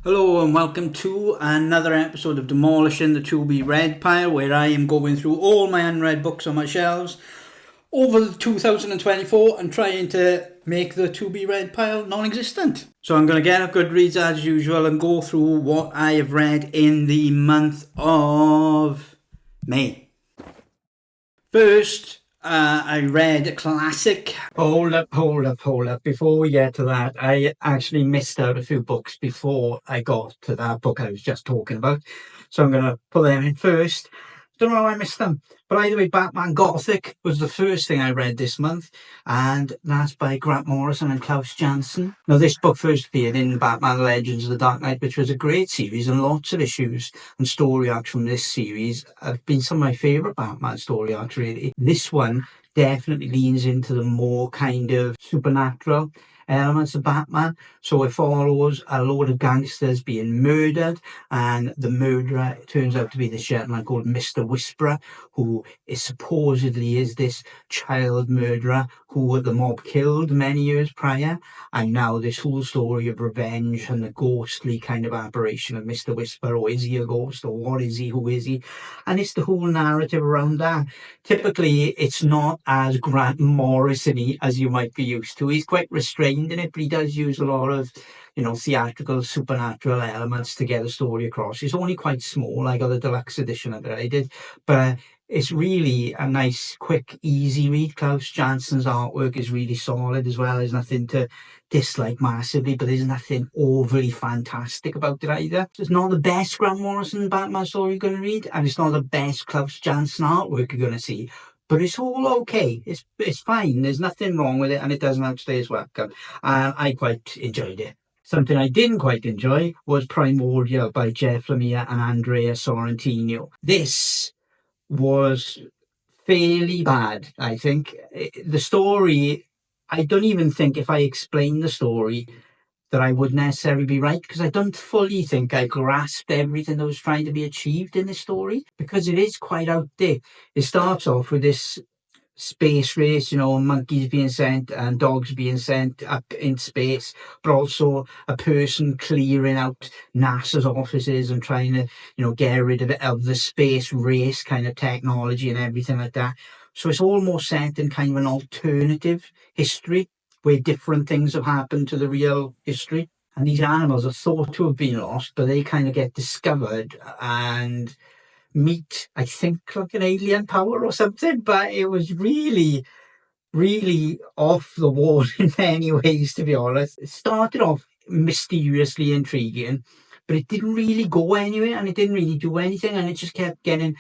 Hello and welcome to another episode of Demolishing the TBR pile, where I am going through all my unread books on my shelves over 2024 and trying to make the to-be-read pile non-existent. So I'm going to get up Goodreads as usual and go through what I have read in the month of May. First, I read a classic. Hold up. Before we get to that, I actually missed out a few books before I got to that book I was just talking about. So I'm going to put them in first. Don't know how I missed them. But either way, Batman Gothic was the first thing I read this month. And that's by Grant Morrison and Klaus Janson. Now, this book first appeared in Batman Legends of the Dark Knight, which was a great series, and lots of issues and story arcs from this series have been some of my favourite Batman story arcs, really. This one definitely leans into the more kind of supernatural elements of Batman. So it follows a load of gangsters being murdered, and the murderer turns out to be this gentleman called Mr. Whisperer, who is supposedly is this child murderer who the mob killed many years prior. And now this whole story of revenge and the ghostly kind of apparition of Mr. Whisperer, or is he a ghost, or what is he, who is he? And it's the whole narrative around that. Typically, it's not as Grant Morrison-y as you might be used to. He's quite restrained in it, but he does use a lot of, theatrical, supernatural elements to get the story across. It's only quite small. I got the deluxe edition of it, I did. But it's really a nice, quick, easy read. Klaus Janssen's artwork is really solid as well. There's nothing to dislike massively, but there's nothing overly fantastic about it either. It's not the best Grant Morrison Batman story you're going to read, and it's not the best Klaus Janson artwork you're going to see. But it's all okay. It's fine. There's nothing wrong with it, and it doesn't outstay its welcome. And I quite enjoyed it. Something I didn't quite enjoy was Primordial by Jeff Lemire and Andrea Sorrentino. This was fairly bad, I think. The story, I don't even think if I explain the story that I would necessarily be right, because I don't fully think I grasped everything that was trying to be achieved in this story, because it is quite out there. It starts off with this space race, monkeys being sent and dogs being sent up in space, but also a person clearing out NASA's offices and trying to, get rid of the space race kind of technology and everything like that. So it's almost set in kind of an alternative history where different things have happened to the real history. And these animals are thought to have been lost, but they kind of get discovered and meet, I think, like an alien power or something. But it was really, really off the wall in many ways, to be honest. It started off mysteriously intriguing, but it didn't really go anywhere, and it didn't really do anything, and it just kept getting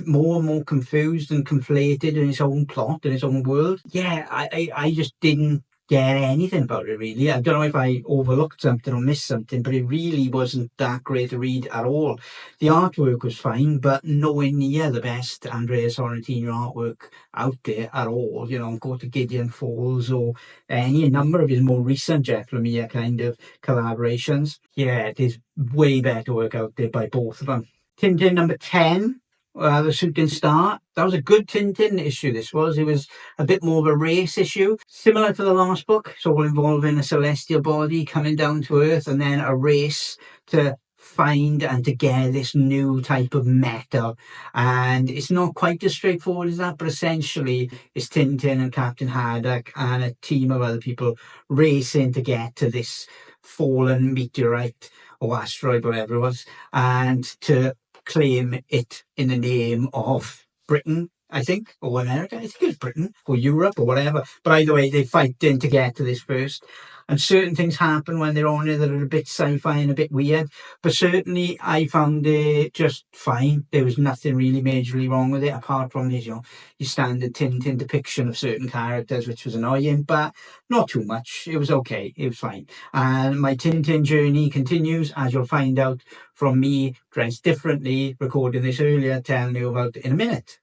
more and more confused and conflated in its own plot, in its own world. Yeah, I just didn't get anything about it, really. I don't know if I overlooked something or missed something, but it really wasn't that great to read at all. The artwork was fine, but nowhere near the best Andrea Sorrentino artwork out there at all. Go to Gideon Falls or any number of his more recent Jeff Lemire kind of collaborations. Yeah, there's way better work out there by both of them. Tintin number 10. The Shooting Star. That was a good Tintin issue, this was. It was a bit more of a race issue, similar to the last book. It's all involving a celestial body coming down to Earth, and then a race to find and to get this new type of metal. And it's not quite as straightforward as that, but essentially it's Tintin and Captain Haddock and a team of other people racing to get to this fallen meteorite or asteroid, whatever it was, and to claim it in the name of Britain, I think, or America. I think it was Britain or Europe or whatever. But either way, they fight in to get to this first. And certain things happen when they're on it that are a bit sci-fi and a bit weird. But certainly I found it just fine. There was nothing really majorly wrong with it, apart from this, your standard Tintin depiction of certain characters, which was annoying, but not too much. It was okay. It was fine. And my Tintin journey continues, as you'll find out from me, dressed differently, recording this earlier, telling you about in a minute.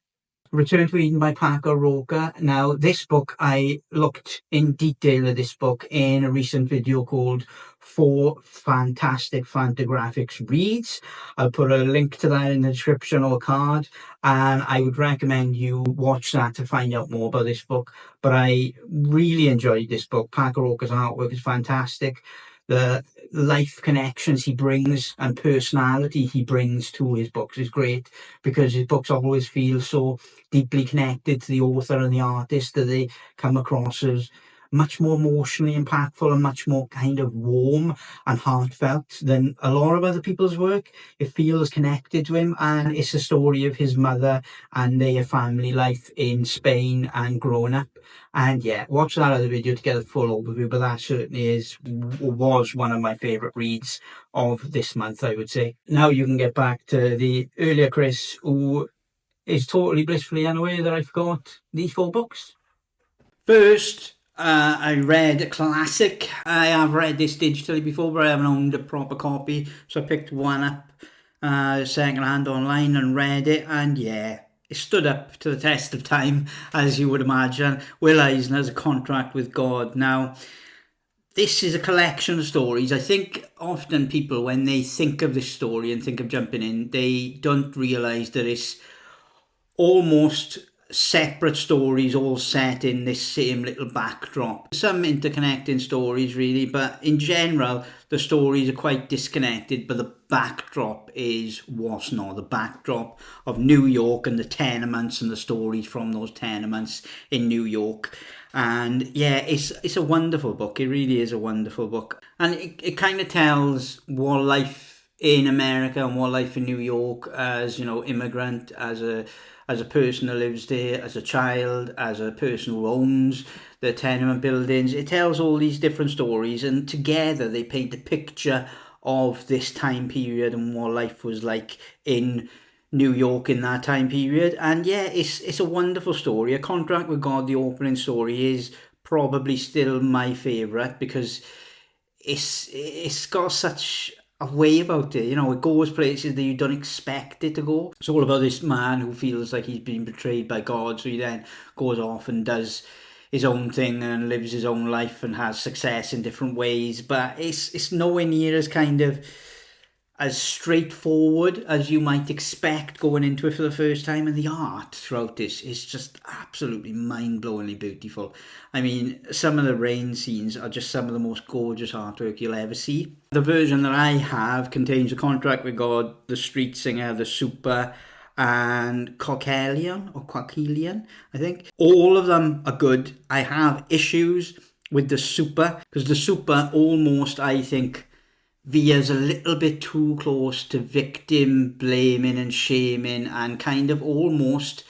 Return to Eden by Paco Roca. Now, this book, I looked in detail at this book in a recent video called 4 Fantastic Fantagraphics Reads. I'll put a link to that in the description or card, and I would recommend you watch that to find out more about this book. But I really enjoyed this book. Paco Roca's artwork is fantastic. the life connections he brings and personality he brings to his books is great, because his books always feel so deeply connected to the author and the artist that they come across as much more emotionally impactful and much more kind of warm and heartfelt than a lot of other people's work. It feels connected to him, and it's a story of his mother and their family life in Spain and growing up. And yeah, watch that other video to get a full overview, but that certainly was one of my favourite reads of this month, I would say. Now you can get back to the earlier Chris, who is totally blissfully unaware that I forgot these 4 books. First, I read a classic. I have read this digitally before, but I haven't owned a proper copy, so I picked one up second hand online and read it, and yeah, it stood up to the test of time, as you would imagine. Will Eisner's A Contract with God. Now, this is a collection of stories. I think often people, when they think of this story and think of jumping in, they don't realise that it's almost separate stories all set in this same little backdrop. Some interconnecting stories really, but in general the stories are quite disconnected, but the backdrop is what's not. The backdrop of New York and the tenements and the stories from those tenements in New York. And yeah, it's a wonderful book. It really is a wonderful book, and it kind of tells what life in America and what life in New York as, you know, immigrant, as a person who lives there, as a child, as a person who owns the tenement buildings. It tells all these different stories, and together they paint a picture of this time period and what life was like in New York in that time period. And yeah, it's a wonderful story. A Contract with God, the opening story, is probably still my favourite, because it's got such a way about it. You know, it goes places that you don't expect it to go. It's all about this man who feels like he's been betrayed by God, so he then goes off and does his own thing and lives his own life and has success in different ways. But it's nowhere near as kind of as straightforward as you might expect going into it for the first time, and the art throughout this is just absolutely mind-blowingly beautiful. I mean, some of the rain scenes are just some of the most gorgeous artwork you'll ever see. The version that I have contains A Contract with God, The Street Singer, The Super, and Coquelian, I think. All of them are good. I have issues with The Super, because The Super almost, I think, veers a little bit too close to victim blaming and shaming, and kind of almost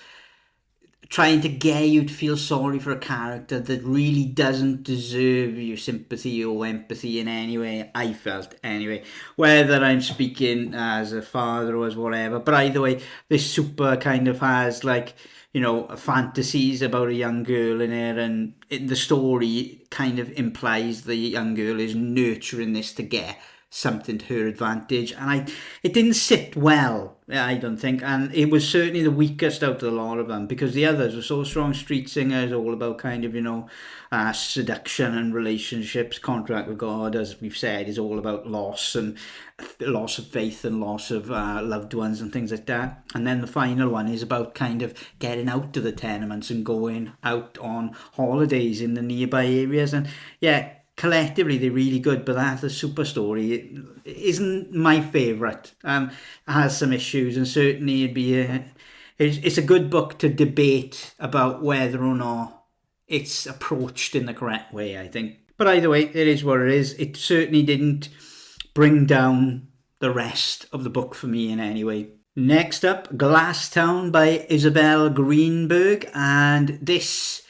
trying to get you to feel sorry for a character that really doesn't deserve your sympathy or empathy in any way, I felt anyway, whether I'm speaking as a father or as whatever. But either way, this Super kind of has, like, you know, fantasies about a young girl in it, and the story kind of implies the young girl is nurturing this to get something to her advantage, and it didn't sit well, I don't think, and it was certainly the weakest out of the lot of them, because the others were so strong. Street Singer is all about kind of, you know, seduction and relationships. Contract with God, as we've said, is all about loss and loss of faith and loss of loved ones and things like that. And then the final one is about kind of getting out of the tenements and going out on holidays in the nearby areas. And yeah, collectively they're really good, but that The Super story isn't my favourite. It has some issues, and certainly it's a good book to debate about whether or not it's approached in the correct way, I think. But either way, it is what it is. It certainly didn't bring down the rest of the book for me in any way. Next up, Glasstown by Isabel Greenberg, and this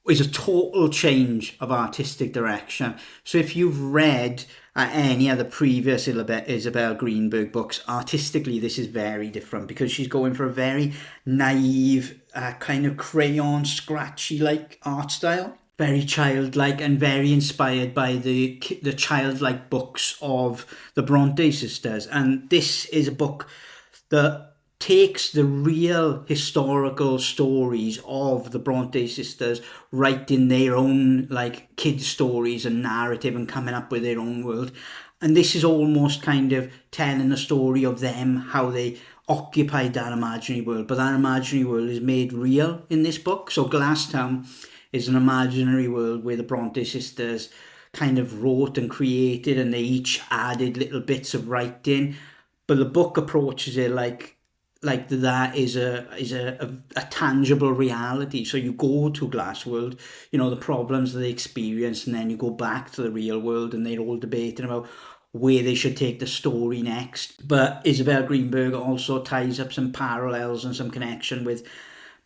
is a total change of artistic direction. So if you've read any other previous Isabel Greenberg books, artistically this is very different, because she's going for a very naive, kind of crayon scratchy like art style, very childlike and very inspired by the childlike books of the Bronte sisters. And this is a book that takes the real historical stories of the Bronte sisters, writing their own like kid stories and narrative and coming up with their own world. And this is almost kind of telling the story of them, how they occupied that imaginary world, but that imaginary world is made real in this book. So Glasstown is an imaginary world where the Bronte sisters kind of wrote and created, and they each added little bits of writing. But the book approaches it like that is a tangible reality. So you go to Glass World, you know, the problems that they experience, and then you go back to the real world, and they're all debating about where they should take the story next. But Isabel Greenberg also ties up some parallels and some connection with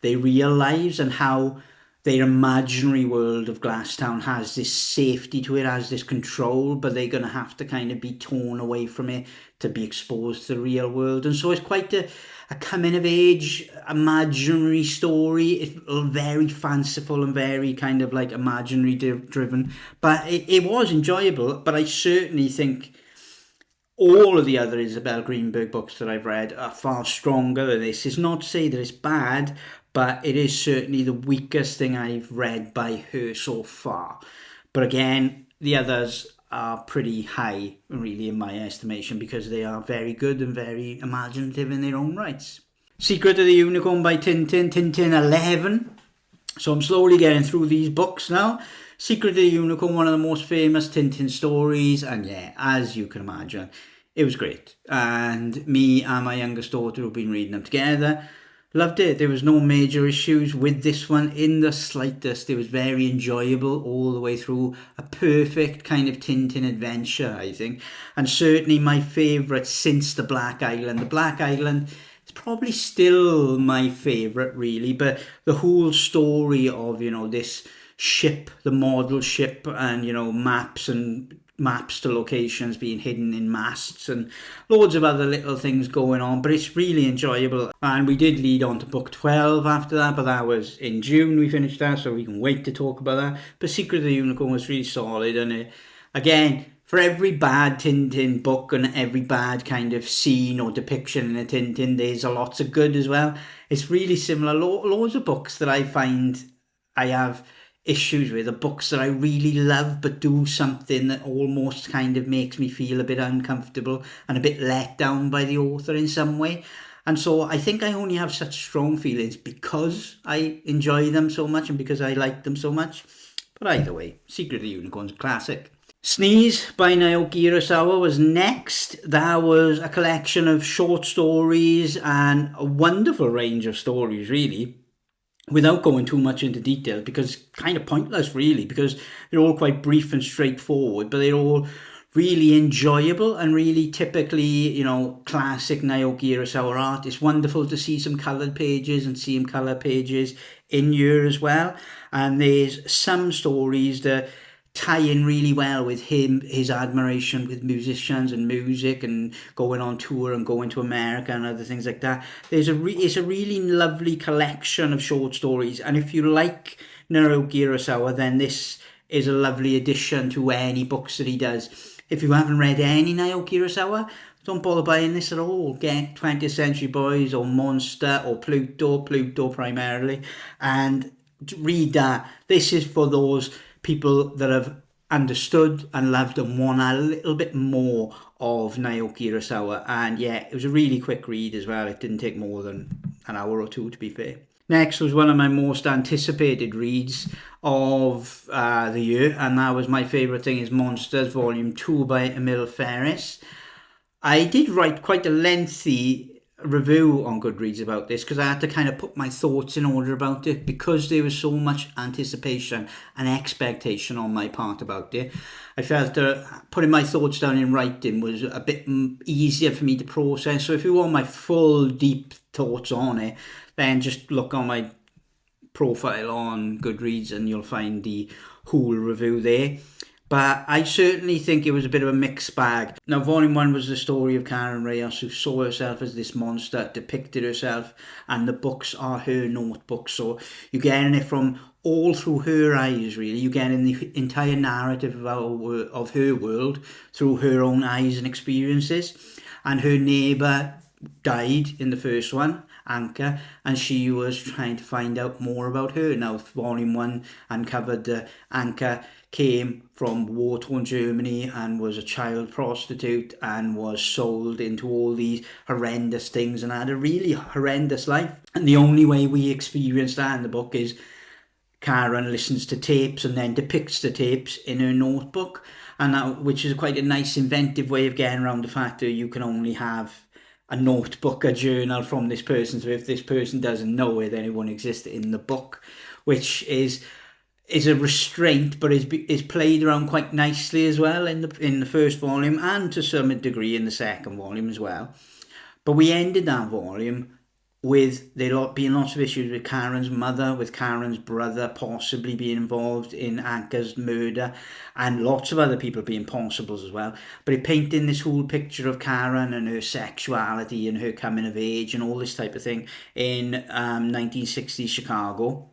their real lives, and how their imaginary world of Glasstown has this safety to it, has this control, but they're going to have to kind of be torn away from it to be exposed to the real world. And so it's quite a coming of age imaginary story. It's very fanciful and very kind of like imaginary driven, but it was enjoyable. But I certainly think all of the other Isabel Greenberg books that I've read are far stronger than this. It's not to say that it's bad, but it is certainly the weakest thing I've read by her so far. But again, the others are pretty high, really, in my estimation, because they are very good and very imaginative in their own rights. Secret of the Unicorn by Tintin, Tintin 11. So I'm slowly getting through these books now. Secret of the Unicorn, one of the most famous Tintin stories, and yeah, as you can imagine, it was great. And me and my youngest daughter have been reading them together. Loved it. There was no major issues with this one in the slightest. It was very enjoyable all the way through. A perfect kind of Tintin adventure, I think. And certainly my favourite since The Black Island. The Black Island is probably still my favourite, really. But the whole story of, you know, this ship, the model ship, and, you know, maps to locations being hidden in masts, and loads of other little things going on, but it's really enjoyable. And we did lead on to book 12 after that, but that was in June we finished that, so we can wait to talk about that. But Secret of the Unicorn was really solid, and again, for every bad Tintin book and every bad kind of scene or depiction in a Tintin, there's a lots of good as well. It's really similar. Loads of books that I find I have issues with are books that I really love but do something that almost kind of makes me feel a bit uncomfortable and a bit let down by the author in some way. And so I think I only have such strong feelings because I enjoy them so much and because I like them so much. But either way, Secret of the Unicorn's a classic. Sneeze by Naoki Urasawa was next. That was a collection of short stories and a wonderful range of stories, really, without going too much into detail, because kind of pointless, really, because they're all quite brief and straightforward, but they're all really enjoyable and really typically, you know, classic Naoki Urasawa art. It's wonderful to see some coloured pages and see him colour pages in here as well. And there's some stories that tie in really well with him, his admiration with musicians and music and going on tour and going to America and other things like that. It's a really lovely collection of short stories, and if you like Naoki Urasawa, then this is a lovely addition to any books that he does. If you haven't read any Naoki Urasawa, don't bother buying this at all. Get 20th Century Boys or Monster or Pluto primarily, and read that. This is for those people that have understood and loved and want a little bit more of Naoki Urasawa. And yeah, it was a really quick read as well. It didn't take more than an hour or two, to be fair. Next was one of my most anticipated reads of the year, and that was My Favourite Thing is Monsters, Volume 2 by Emil Ferris. I did write quite a lengthy review on Goodreads about this because I had to kind of put my thoughts in order about it, because there was so much anticipation and expectation on my part about it. I felt that putting my thoughts down in writing was a bit easier for me to process. So if you want my full deep thoughts on it, then just look on my profile on Goodreads and you'll find the whole review there. But I certainly think it was a bit of a mixed bag. Now, Volume 1 was the story of Karen Reyes, who saw herself as this monster, depicted herself, and the books are her notebooks. So you're getting it from all through her eyes, really. You're getting the entire narrative of her world through her own eyes and experiences. And her neighbour died in the first one, Anka, and she was trying to find out more about her. Now, Volume 1 uncovered that Anka came from war-torn Germany and was a child prostitute and was sold into all these horrendous things and had a really horrendous life. And the only way we experience that in the book is Karen listens to tapes and then depicts the tapes in her notebook, and that, which is quite a nice inventive way of getting around the fact that you can only have a notebook, a journal from this person. So if this person doesn't know it, then it won't exist in the book, which is a restraint, but is played around quite nicely as well in the first volume, and to some degree in the second volume as well. But we ended that volume with there being lots of issues with Karen's mother, with Karen's brother possibly being involved in Anka's murder, and lots of other people being possibles as well. But it painted this whole picture of Karen and her sexuality and her coming of age and all this type of thing in 1960s Chicago.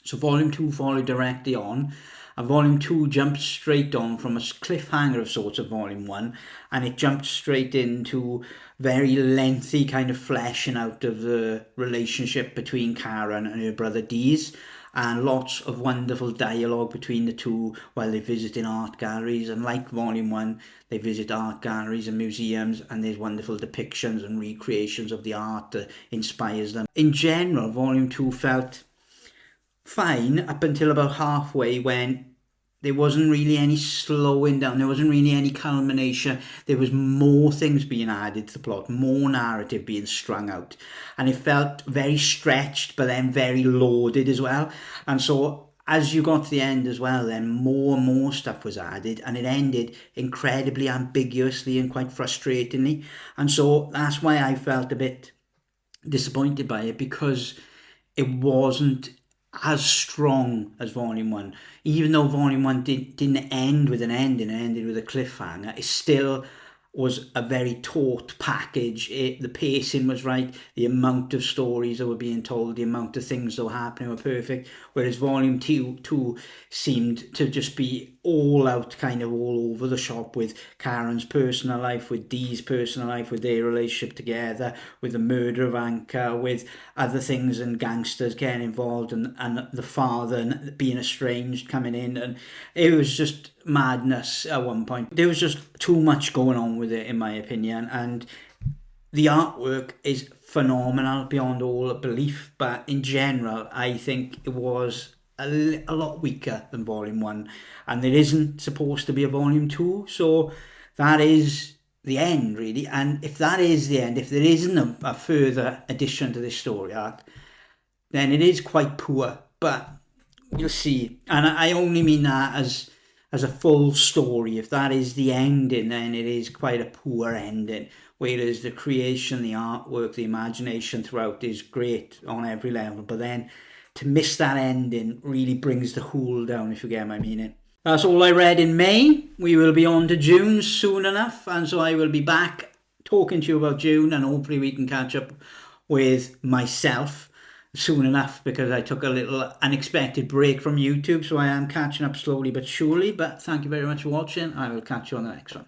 So volume 2 followed directly on, and volume 2 jumped straight on from a cliffhanger of sorts of volume 1, and it jumped straight into very lengthy kind of fleshing out of the relationship between Karen and her brother Dees, and lots of wonderful dialogue between the two while they're visiting art galleries. And like volume 1, they visit art galleries and museums, and there's wonderful depictions and recreations of the art that inspires them. In general, volume 2 felt fine up until about halfway, when there wasn't really any slowing down, there wasn't really any culmination. There was more things being added to the plot, more narrative being strung out, and it felt very stretched but then very loaded as well. And so as you got to the end as well, then more and more stuff was added, and it ended incredibly ambiguously and quite frustratingly. And so that's why I felt a bit disappointed by it, because it wasn't as strong as volume 1. Even though volume 1 didn't end with an ending, it ended with a cliffhanger, it still was a very taut package. The pacing was right, the amount of stories that were being told, the amount of things that were happening were perfect, whereas volume 2 seemed to just be all out, kind of all over the shop, with Karen's personal life, with Dee's personal life, with their relationship together, with the murder of Anka, with other things and gangsters getting involved, and the father being estranged coming in, and it was just madness at one point. There was just too much going on with it, in my opinion, and the artwork is phenomenal beyond all belief, but in general I think it was a lot weaker than volume 1, and there isn't supposed to be a volume 2, so that is the end really. And if that is the end, if there isn't a further addition to this story arc, then it is quite poor, but you'll see. And I only mean that as a full story. If that is the ending, then it is quite a poor ending, whereas the creation, the artwork, the imagination throughout is great on every level, but then to miss that ending really brings the whole down, if you get my meaning. That's all I read in May. We will be on to June soon enough, and so I will be back talking to you about June, and hopefully we can catch up with myself soon enough, because I took a little unexpected break from YouTube, so I am catching up slowly but surely. But thank you very much for watching. I will catch you on the next one.